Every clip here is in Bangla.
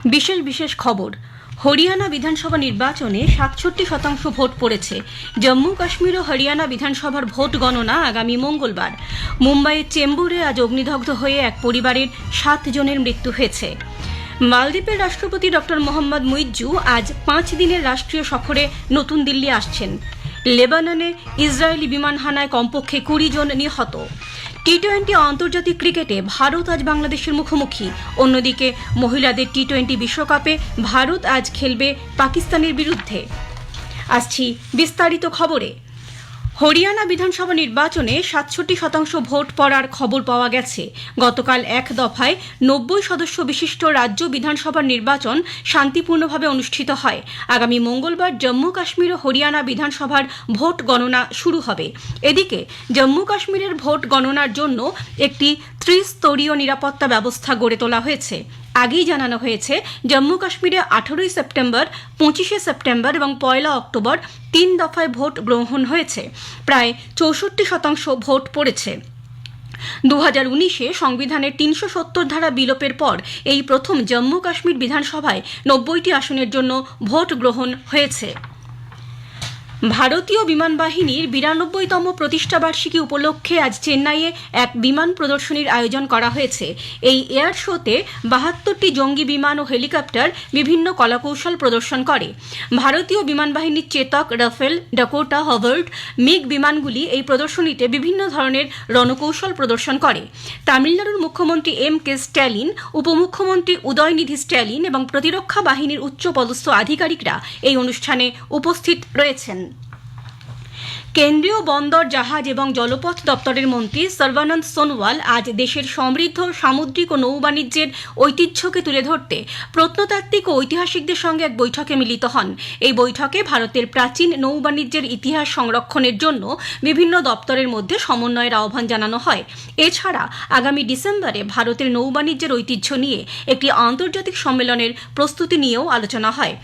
বিশেষ বিশেষ খবর। হরিয়ানা বিধানসভা নির্বাচনে ৬৭% ভোট পড়েছে। জম্মু কাশ্মীর ও হরিয়ানা বিধানসভার ভোট গণনা আগামী মঙ্গলবার। মুম্বাইয়ের চেম্বুরে আজ অগ্নিদগ্ধ হয়ে এক পরিবারের 7 জনের মৃত্যু হয়েছে। মালদ্বীপের রাষ্ট্রপতি ডক্টর মোহাম্মদ মুইজ্জু আজ 5 দিনের রাষ্ট্রীয় সফরে নতুন দিল্লি আসছেন। লেবাননে ইসরায়েলি বিমান হানায় কমপক্ষে 20 জন নিহত। টি-20 আন্তর্জাতিক ক্রিকেটে ভারত আজ বাংলাদেশের মুখোমুখি। অন্যদিকে মহিলাদের টি-20 বিশ্বকাপে ভারত আজ খেলবে পাকিস্তানের বিরুদ্ধে। আসছি বিস্তারিত খবরে। হরিয়ানা বিধানসভা নির্বাচনে ৬৭% ভোট পড়ার খবর পাওয়া গেছে। গতকাল এক দফায় 90 সদস্য বিশিষ্ট রাজ্য বিধানসভার নির্বাচন শান্তিপূর্ণভাবে অনুষ্ঠিত হয়। আগামী মঙ্গলবার জম্মু কাশ্মীর ও হরিয়ানা বিধানসভার ভোট গণনা শুরু হবে। এদিকে জম্মু কাশ্মীরের ভোট গণনার জন্য একটি ত্রিস্তরীয় নিরাপত্তা ব্যবস্থা গড়ে তোলা হয়েছে। আগেই জানানো হয়েছে, জম্মু কাশ্মীরে 18 সেপ্টেম্বর, 25 সেপ্টেম্বর এবং 1 অক্টোবর 3 দফায় ভোট গ্রহণ হয়েছে। প্রায় 64% ভোট পড়েছে। 2019-এ সংবিধানের 370 ধারা বিলোপের পর এই প্রথম জম্মু কাশ্মীর বিধানসভায় 90টি আসনের জন্য ভোট গ্রহণ হয়েছে। ভারতীয় বিমান বাহিনীর 92তম প্রতিষ্ঠাবার্ষিকী উপলক্ষে আজ চেন্নাইয়ে এক বিমান প্রদর্শনীর আয়োজন করা হয়েছে। এই এয়ার শোতে 72টি জঙ্গি বিমান ও হেলিকপ্টার বিভিন্ন কলাকৌশল প্রদর্শন করে। ভারতীয় বিমান বাহিনীর চেতক, রাফেল, ডাকোটা, হভার্ড, মিগ বিমানগুলি এই প্রদর্শনীতে বিভিন্ন ধরনের রণকৌশল প্রদর্শন করে। তামিলনাড়ুর মুখ্যমন্ত্রী এম.কে. স্ট্যালিন, উপমুখ্যমন্ত্রী উদয়নিধি স্ট্যালিন এবং প্রতিরক্ষা বাহিনীর উচ্চপদস্থ আধিকারিকরা এই অনুষ্ঠানে উপস্থিত রয়েছেন। কেন্দ্রীয় বন্দর, জাহাজ এবং জলপথ দপ্তরের মন্ত্রী সর্বানন্দ সোনোয়াল আজ দেশের সমৃদ্ধ সামুদ্রিক ও নৌবাণিজ্যের ঐতিহ্যকে তুলে ধরতে প্রত্নতাত্ত্বিক ও ঐতিহাসিকদের সঙ্গে এক বৈঠকে মিলিত হন। এই বৈঠকে ভারতের প্রাচীন নৌবাণিজ্যের ইতিহাস সংরক্ষণের জন্য বিভিন্ন দপ্তরের মধ্যে সমন্বয়ের আহ্বান জানানো হয়। এছাড়া আগামী ডিসেম্বরে ভারতের নৌবাণিজ্যের ঐতিহ্য নিয়ে একটি আন্তর্জাতিক সম্মেলনের প্রস্তুতি নিয়েও আলোচনা হয়।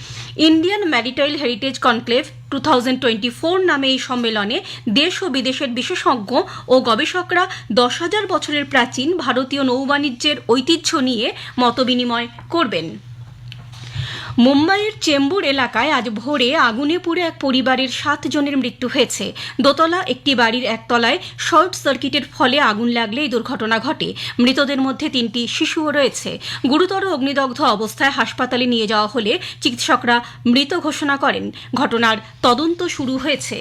ইন্ডিয়ান ম্যারিটাইল হেরিটেজ কনক্লেভ 2024 নামে এই সম্মেলনে দেশ ও বিদেশের বিশেষজ্ঞ ও গবেষকরা 10,000 বছরের প্রাচীন ভারতীয় নৌবাণিজ্যের ঐতিহ্য নিয়ে মতবিনিময় করবেন। মুম্বাইয়ের চেম্বুর এলাকায় আজ ভোরে আগুনে পুড়ে এক পরিবারের 7 জনের মৃত্যু হয়েছে। দোতলা একটি বাড়ির একতলায় শর্ট সার্কিটের ফলে আগুন লাগলে এই দুর্ঘটনা ঘটে। মৃতদের মধ্যে 3টি শিশুও রয়েছে। গুরুতর অগ্নিদগ্ধ অবস্থায় হাসপাতালে নিয়ে যাওয়া হলে চিকিৎসকরা মৃত ঘোষণা করেন। ঘটনার তদন্ত শুরু হয়েছে।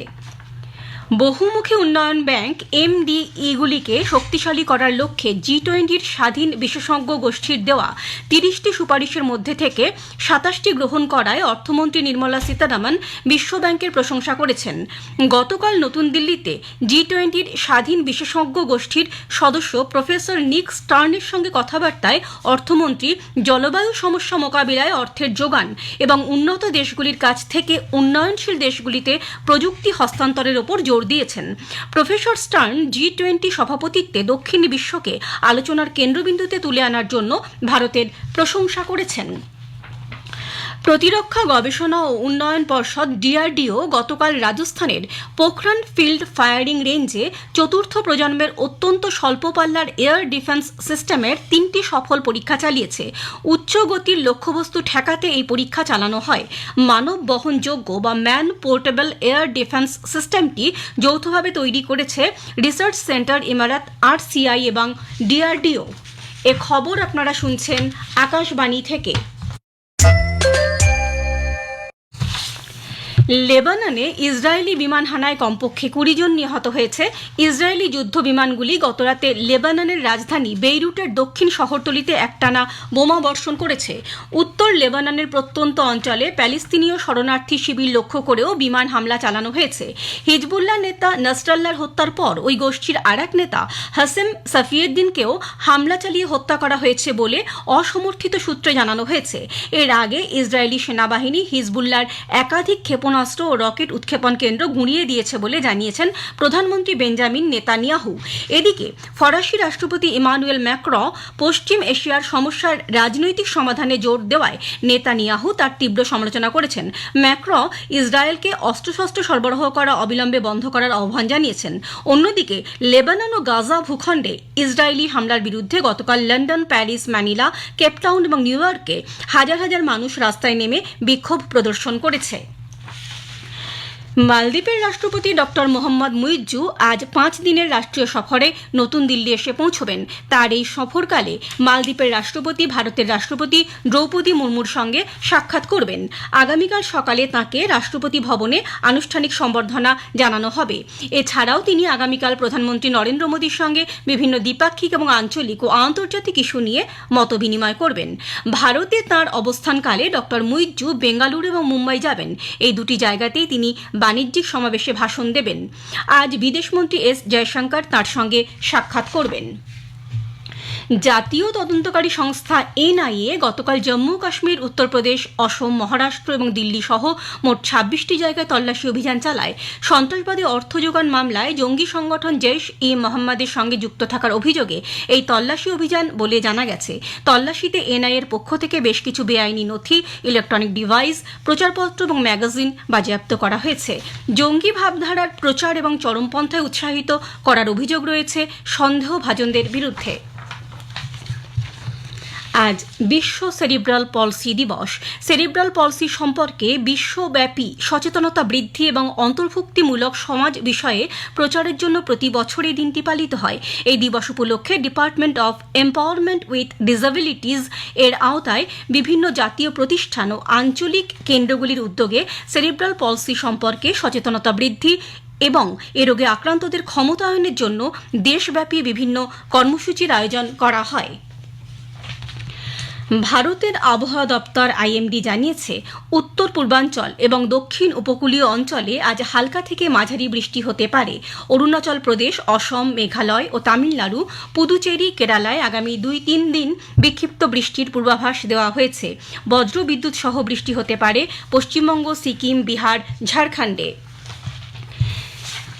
বহুমুখী উন্নয়ন ব্যাংক এমডিইগুলিকে শক্তিশালী করার লক্ষ্যে জি-20-র স্বাধীন বিশেষজ্ঞ গোষ্ঠীর দেওয়া 30টি সুপারিশের মধ্যে থেকে 27টি গ্রহণ করায় অর্থমন্ত্রী নির্মলা সীতারামন বিশ্বব্যাংকের প্রশংসা করেছেন। গতকাল নতুন দিল্লিতে জি-20-র স্বাধীন বিশেষজ্ঞ গোষ্ঠীর সদস্য প্রফেসর নিক স্টার্নের সঙ্গে কথাবার্তায় অর্থমন্ত্রী জলবায়ু সমস্যা মোকাবিলায় অর্থের যোগান এবং উন্নত দেশগুলির কাছ থেকে উন্নয়নশীল দেশগুলিতে প্রযুক্তি হস্তান্তরের ওপর জোর দিয়েছেন। প্রফেসর স্টার্ন জি-20 সভাপতিত্বে দক্ষিণ বিশ্বকে আলোচনার কেন্দ্রবিন্দুতে তুলে আনার জন্য ভারতের প্রশংসা করেছেন। প্রতিরক্ষা গবেষণা ও উন্নয়ন পর্ষদ ডিআরডিও গতকাল রাজস্থানের পোখরান ফিল্ড ফায়ারিং রেঞ্জে 4র্থ প্রজন্মের অত্যন্ত স্বল্প পাল্লার এয়ার ডিফেন্স সিস্টেমের 3টি সফল পরীক্ষা চালিয়েছে। উচ্চ গতির লক্ষ্যবস্তু ঠেকাতে এই পরীক্ষা চালানো হয়। মানব বহনযোগ্য বা ম্যান পোর্টেবল এয়ার ডিফেন্স সিস্টেমটি যৌথভাবে তৈরি করেছে রিসার্চ সেন্টার ইমারাত আরসিআই এবং ডিআরডিও। এ খবর আপনারা শুনছেন আকাশবাণী থেকে। লেবাননে ইসরায়েলি বিমান হানায় কমপক্ষে 20 জন নিহত হয়েছে। ইসরায়েলি যুদ্ধ বিমানগুলি গতরাতে লেবাননের রাজধানী বেইরুটের দক্ষিণ শহরতলিতে একটানা বোমা বর্ষণ করেছে। উত্তর লেবাননের প্রত্যন্ত অঞ্চলে প্যালেস্তিনীয় শরণার্থী শিবির লক্ষ্য করেও বিমান হামলা চালানো হয়েছে। হিজবুল্লাহ নেতা নাসরাল্লাহর হত্যার পর ওই গোষ্ঠীর আরেক নেতা হাসেম সাফিয়েদ্দিনকেও হামলা চালিয়ে হত্যা করা হয়েছে বলে অসমর্থিত সূত্রে জানানো হয়েছে। এর আগে ইসরায়েলি সেনাবাহিনী হিজবুল্লাহর একাধিক ক্ষেপণাস্ত্র ক্ষেপণাস্ত্র ও রকেট উৎক্ষেপণ কেন্দ্র গুঁড়িয়ে দিয়েছে বলে জানিয়েছেন প্রধানমন্ত্রী বেঞ্জামিন নেতানিয়াহু। এদিকে ফরাসি রাষ্ট্রপতি ইমানুয়েল ম্যাক্রঁ পশ্চিম এশিয়ার সমস্যার রাজনৈতিক সমাধানে জোর দেওয়ায় নেতানিয়াহু তার তীব্র সমালোচনা করেছেন। ম্যাক্রঁ ইসরায়েলকে অস্ত্রশস্ত্র সরবরাহ করা অবিলম্বে বন্ধ করার আহ্বান জানিয়েছেন। অন্যদিকে লেবানন ও গাজা ভূখণ্ডে ইসরায়েলি হামলার বিরুদ্ধে গতকাল লন্ডন, প্যারিস, ম্যানিলা, কেপটাউন এবং নিউ ইয়র্কে হাজার হাজার মানুষ রাস্তায় নেমে বিক্ষোভ প্রদর্শন করেছে। মালদ্বীপের রাষ্ট্রপতি ডক্টর মোহাম্মদ মুইজ্জু আজ 5 দিনের রাষ্ট্রীয় সফরে নতুন দিল্লি এসে পৌঁছবেন। তার এই সফরকালে মালদ্বীপের রাষ্ট্রপতি ভারতের রাষ্ট্রপতি দ্রৌপদী মুর্মুর সঙ্গে সাক্ষাৎ করবেন। আগামীকাল সকালে তাঁকে রাষ্ট্রপতি ভবনে আনুষ্ঠানিক সম্বর্ধনা জানানো হবে। এছাড়াও তিনি আগামীকাল প্রধানমন্ত্রী নরেন্দ্র মোদীর সঙ্গে বিভিন্ন দ্বিপাক্ষিক এবং আঞ্চলিক ও আন্তর্জাতিক ইস্যু নিয়ে মতবিনিময় করবেন। ভারতে তাঁর অবস্থানকালে ডক্টর মুইজ্জু বেঙ্গালুরু এবং মুম্বাই যাবেন। এই দুটি জায়গাতেই তিনি বাণিজ্যিক সমাবেশে ভাষণ দেবেন। আজ বিদেশমন্ত্রী এস জয়শঙ্কর তাঁর সঙ্গে সাক্ষাৎ করবেন। জাতীয় তদন্তকারী সংস্থা এনআইএ গতকাল জম্মু কাশ্মীর, উত্তরপ্রদেশ, অসম, মহারাষ্ট্র এবং দিল্লি সহ মোট 26টি জায়গায় তল্লাশি অভিযান চালায়। সন্ত্রাসবাদী অর্থ যোগান মামলায় জঙ্গি সংগঠন জৈশ-ই মোহাম্মদের সঙ্গে যুক্ত থাকার অভিযোগে এই তল্লাশি অভিযান বলে জানা গেছে। তল্লাশিতে এনআইএর পক্ষ থেকে বেশ কিছু বেআইনি নথি, ইলেকট্রনিক ডিভাইস, প্রচারপত্র এবং ম্যাগাজিন বাজেয়াপ্ত করা হয়েছে। জঙ্গি ভাবধারার প্রচার এবং চরমপন্থায় উৎসাহিত করার অভিযোগ রয়েছে সন্দেহভাজনদের বিরুদ্ধে। আজ বিশ্ব সেরিব্রাল পলসি দিবস। সেরিব্রাল পলসি সম্পর্কে বিশ্বব্যাপী সচেতনতা বৃদ্ধি এবং অন্তর্ভুক্তিমূলক সমাজ বিষয়ে প্রচারের জন্য প্রতি বছর এই দিনটি পালিত হয়। এই দিবস উপলক্ষে ডিপার্টমেন্ট অফ এম্পাওয়ারমেন্ট উইথ ডিসেবিলিটিজ এর আওতায় বিভিন্ন জাতীয় প্রতিষ্ঠান ও আঞ্চলিক কেন্দ্রগুলির উদ্যোগে সেরিব্রাল পলসি সম্পর্কে সচেতনতা বৃদ্ধি এবং এ রোগে আক্রান্তদের ক্ষমতায়নের জন্য দেশব্যাপী বিভিন্ন কর্মসূচির আয়োজন করা হয়। ভারতের আবহাওয়া দপ্তর আইএমডি জানিয়েছে, উত্তর পূর্বাঞ্চল এবং দক্ষিণ উপকূলীয় অঞ্চলে আজ হালকা থেকে মাঝারি বৃষ্টি হতে পারে। অরুণাচল প্রদেশ, অসম, মেঘালয় ও তামিলনাড়ু, পুদুচেরি, কেরালায় আগামী 2-3 দিন বিক্ষিপ্ত বৃষ্টির পূর্বাভাস দেওয়া হয়েছে। বজ্র বিদ্যুৎ সহ বৃষ্টি হতে পারে পশ্চিমবঙ্গ, সিকিম, বিহার, ঝাড়খণ্ডে।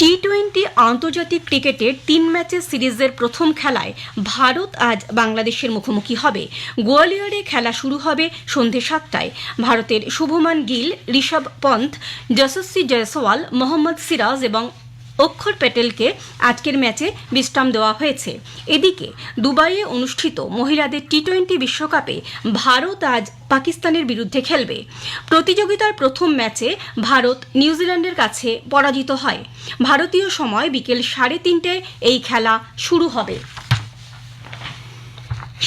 টি-20 আন্তর্জাতিক ক্রিকেটের 3 ম্যাচের সিরিজের প্রথম খেলায় ভারত আজ বাংলাদেশের মুখোমুখি হবে। গোয়ালিয়রে খেলা শুরু হবে সন্ধে 7টায়। ভারতের শুভমান গিল, ঋষভ পন্থ, যশস্বী জয়সওয়াল, মোহাম্মদ সিরাজ এবং অক্ষর প্যাটেলকে আজকের ম্যাচে বিশ্রাম দেওয়া হয়েছে। এদিকে দুবাইয়ে অনুষ্ঠিত মহিলাদের টি-20 বিশ্বকাপে ভারত আজ পাকিস্তানের বিরুদ্ধে খেলবে। প্রতিযোগিতার প্রথম ম্যাচে ভারত নিউজিল্যান্ডের কাছে পরাজিত হয়। ভারতীয় সময় বিকেল 3:30টায় এই খেলা শুরু হবে।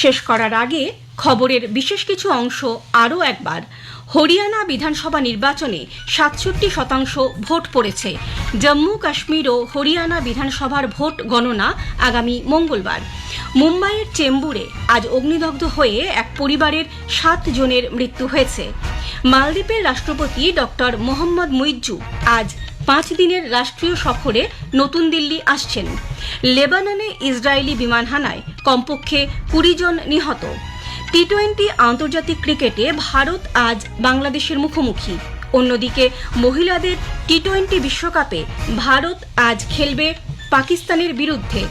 শেষ করার আগে খবরের বিশেষ কিছু অংশ আরও একবার। হরিয়ানা বিধানসভা নির্বাচনে 67% ভোট পড়েছে। জম্মু কাশ্মীর ও হরিয়ানা বিধানসভার ভোট গণনা আগামী মঙ্গলবার। মুম্বাইয়ের চেম্বুরে আজ অগ্নিদগ্ধ হয়ে এক পরিবারের 7 জনের মৃত্যু হয়েছে। মালদ্বীপের রাষ্ট্রপতি ডক্টর মোহাম্মদ মুইজ্জু আজ 5 দিনের রাষ্ট্রীয় সফরে নতুন দিল্লি আসছেন। লেবাননে ইসরায়েলি বিমান হানায় কমপক্ষে 20 জন নিহত। টি-20 আন্তর্জাতিক ক্রিকেটে ভারত আজ বাংলাদেশের মুখোমুখি। অন্যদিকে মহিলাদের টি-20 বিশ্বকাপে ভারত আজ খেলবে পাকিস্তানের বিরুদ্ধে।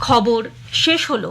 খবর শেষ হলো।